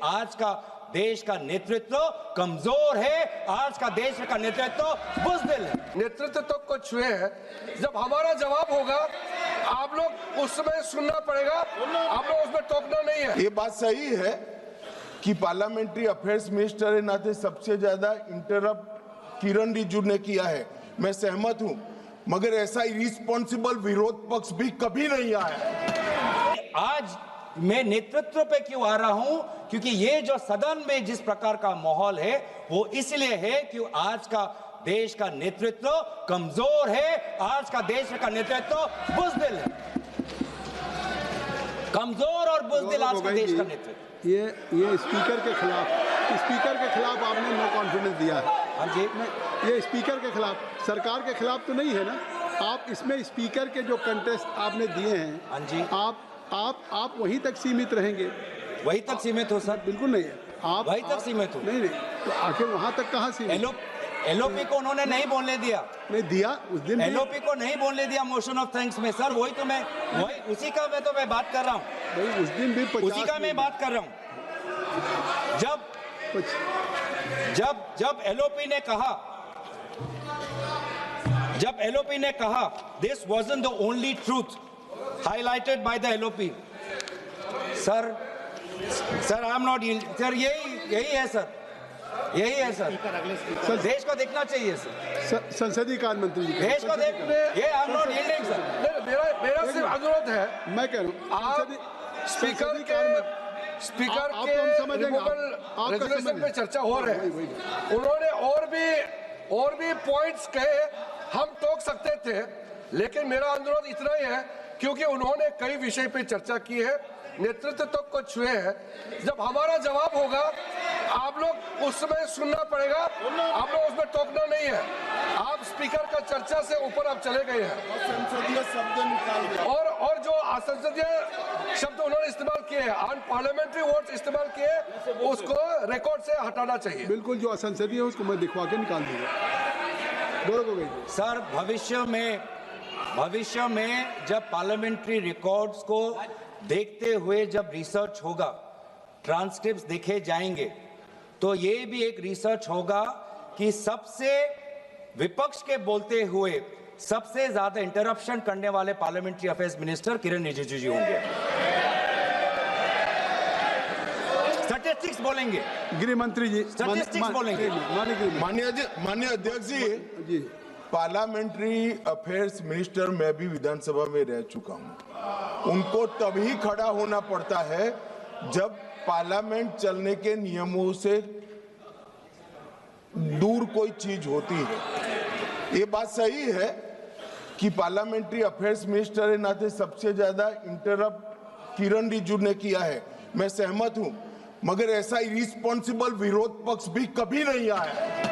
आज का देश का नेतृत्व कमजोर है, आज का देश का नेतृत्व बुज़दिल है। नेतृत्व तो कुछ हुए हैं, जब हमारा जवाब होगा आप लोग उस समय सुनना पड़ेगा, आप लोग उसमें टोकना नहीं है। ये बात सही है कि पार्लियामेंट्री अफेयर्स मिनिस्टर के नाते सबसे ज्यादा इंटरप्ट किरण रिजिजू ने किया है, मैं सहमत हूं, मगर ऐसा इरिस्पॉन्सिबल विरोध पक्ष भी कभी नहीं आया। आज मैं नेतृत्व पे क्यों आ रहा हूं, क्योंकि ये जो सदन में जिस प्रकार का माहौल है वो इसलिए है कि आज का देश का नेतृत्व कमजोर है, आज का देश का नेतृत्व बुज़दिल है, कमजोर और बुज़दिल आज का देश का नेतृत्व। ये स्पीकर के खिलाफ आपने नो कॉन्फिडेंस दिया है। हाँ जी, ये स्पीकर के खिलाफ, सरकार के खिलाफ तो नहीं है ना। आप इसमें स्पीकर के जो कंटेस्ट आपने दिए हैं, हाँ जी, आप वहीं तक सीमित रहेंगे। वहीं तक सीमित हो सर? बिल्कुल नहीं है, आप वहीं तक सीमित हो। नहीं, तो आखिर वहां तक कहाँ सीमित? एलओपी को उन्होंने नहीं बोलने दिया, नहीं दिया उस दिन। एलओपी को नहीं बोलने दिया मोशन ऑफ थैंक्स में सर, वही उसी का मैं बात कर रहा हूँ भाई, उस दिन भी उसी का मैं बात कर रहा हूँ। जब एलओपी ने कहा this wasn't the only truth highlighted by the LOP, sir I am not, sir यही है सर, यही है सर, देश को देखना चाहिए सर, संसदीय कार्य मंत्री जी देश को देख, ये I am not yielding sir. मेरा सिर्फ अनुरोध है, मैं कह रहा हूँ आप स्पीकर के रेजोल्यूशन पे चर्चा हो रहे हैं, उन्होंने और भी पॉइंट्स कहे, हम टोक सकते थे, लेकिन मेरा अनुरोध इतना ही है क्योंकि उन्होंने कई विषय पे चर्चा की है, नेतृत्व तो कुछ हुए हैं, जब हमारा जवाब होगा आप लोग उस समय सुनना पड़ेगा, आप लोग उसमें टोकना नहीं है। आप स्पीकर का चर्चा से ऊपर आप चले गए हैं, संसदीय शब्द निकाल और जो असंसदीय शब्द उन्होंने इस्तेमाल किए हैं, अनपार्लियामेंट्री वर्ड्स इस्तेमाल किए, उसको रिकॉर्ड से हटाना चाहिए। बिल्कुल, जो असंसदीय है उसको मैं दिखवा के निकाल दूंगा। बोलो सर, भविष्य में जब पार्लियामेंट्री रिकॉर्ड्स को देखते हुए जब रिसर्च होगा, ट्रांसक्रिप्ट्स देखे जाएंगे, तो ये भी एक रिसर्च होगा कि सबसे विपक्ष के बोलते हुए सबसे ज्यादा इंटरप्शन करने वाले पार्लियामेंट्री अफेयर्स मिनिस्टर किरण रिजिजू जी होंगे। स्टैटिस्टिक्स बोलेंगे, गृह मंत्री जी स्टैटिस्टिक्स बोलेंगे। माननीय अध्यक्ष जी, पार्लियामेंट्री अफेयर्स मिनिस्टर मैं भी विधानसभा में रह चुका हूं, उनको तभी खड़ा होना पड़ता है जब पार्लियामेंट चलने के नियमों से दूर कोई चीज होती है। ये बात सही है कि पार्लियामेंट्री अफेयर्स मिनिस्टर के नाते सबसे ज्यादा इंटरप्ट किरण रिजिजू ने किया है, मैं सहमत हूं, मगर ऐसा इरिस्पॉन्सिबल विरोध पक्ष भी कभी नहीं आया।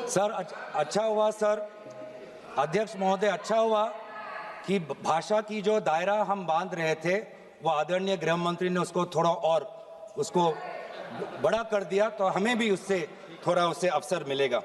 सर अच्छा हुआ सर, अध्यक्ष महोदय, अच्छा हुआ कि भाषा की जो दायरा हम बांध रहे थे वो आदरणीय गृह मंत्री ने उसको थोड़ा और उसको बड़ा कर दिया, तो हमें भी उससे थोड़ा अवसर मिलेगा।